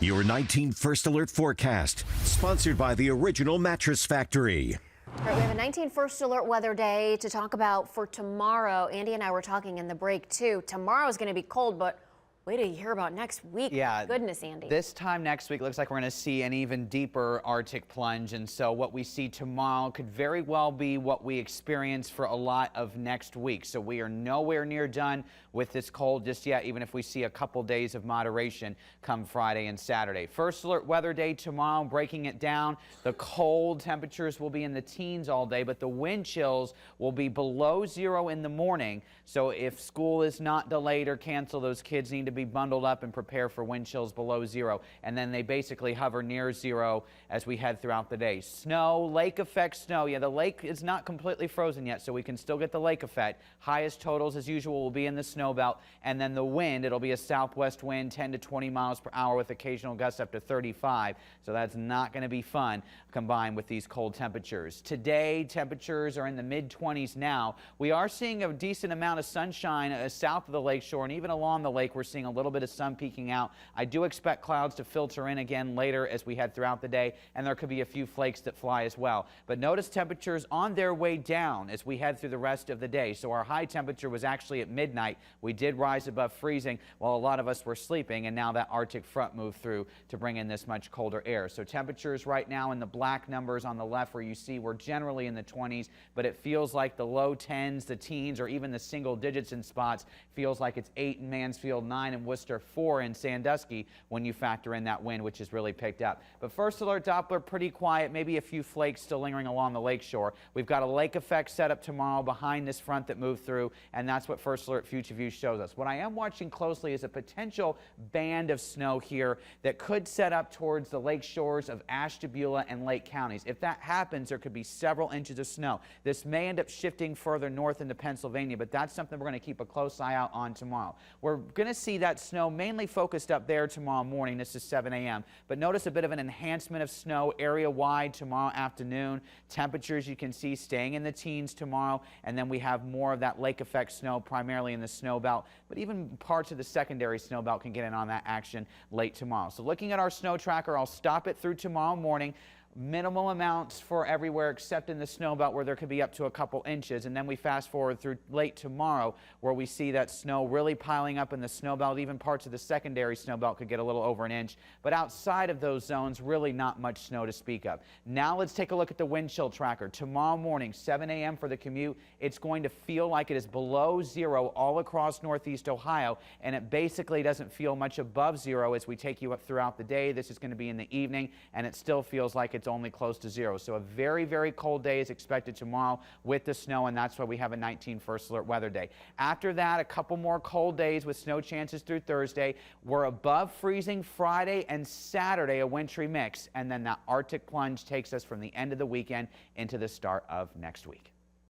Your 19 First Alert forecast, sponsored by the Original Mattress Factory. All right, we have a 19 First Alert weather day to talk about for tomorrow. Andy and I were talking in the break too. Tomorrow is going to be cold, but wait till you hear about next week. Yeah, goodness, Andy. This time next week looks like we're going to see an even deeper Arctic plunge, and so what we see tomorrow could very well be what we experience for a lot of next week. So we are nowhere near done with this cold just yet, even if we see a couple days of moderation come Friday and Saturday. First Alert weather day tomorrow, breaking it down. The cold temperatures will be in the teens all day, but the wind chills will be below zero in the morning. So if school is not delayed or canceled, those kids need to be bundled up and prepare for wind chills below zero. And then they basically hover near zero as we head throughout the day. Snow, lake effect snow. Yeah, the lake is not completely frozen yet, so we can still get the lake effect. Highest totals, as usual, will be in the snow belt. And then the wind, it'll be a southwest wind, 10 to 20 miles per hour with occasional gusts up to 35. So that's not going to be fun combined with these cold temperatures. Today, temperatures are in the mid-20s now. We are seeing a decent amount of sunshine south of the lakeshore, and even along the lake, we're seeing a little bit of sun peeking out. I do expect clouds to filter in again later as we head throughout the day, and there could be a few flakes that fly as well. But notice temperatures on their way down as we head through the rest of the day. So our high temperature was actually at midnight. We did rise above freezing while a lot of us were sleeping, and now that Arctic front moved through to bring in this much colder air. So temperatures right now in the black numbers on the left where you see we're generally in the 20s, but it feels like the low 10s, the teens, or even the single digits in spots. Feels like it's 8 in Mansfield, 9 in Worcester, 4 in Sandusky when you factor in that wind, which has really picked up. But First Alert Doppler, pretty quiet, maybe a few flakes still lingering along the lakeshore. We've got a lake effect set up tomorrow behind this front that moved through, and that's what First Alert Future View shows us. What I am watching closely is a potential band of snow here that could set up towards the lake shores of Ashtabula and Lake counties. If that happens, there could be several inches of snow. This may end up shifting further north into Pennsylvania, but that's something we're going to keep a close eye out on tomorrow. We're going to see that snow mainly focused up there tomorrow morning. This is 7 a.m. But notice a bit of an enhancement of snow area-wide tomorrow afternoon. Temperatures you can see staying in the teens tomorrow, and then we have more of that lake effect snow primarily in the snow belt, but even parts of the secondary snow belt can get in on that action late tomorrow. So looking at our snow tracker, I'll stop it through tomorrow morning. Minimal amounts for everywhere except in the snow belt where there could be up to a couple inches, and then we fast forward through late tomorrow where we see that snow really piling up in the snow belt. Even parts of the secondary snow belt could get a little over an inch, but outside of those zones, really not much snow to speak of. Now let's take a look at the wind chill tracker. Tomorrow morning, 7 a.m. for the commute, it's going to feel like it is below zero all across northeast Ohio, and it basically doesn't feel much above zero as we take you up throughout the day. This is going to be in the evening, and it still feels like it's only close to zero. So a very, very cold day is expected tomorrow with the snow, and that's why we have a 19 First Alert weather day. After that, a couple more cold days with snow chances through Thursday. We're above freezing Friday and Saturday, a wintry mix, and then that Arctic plunge takes us from the end of the weekend into the start of next week.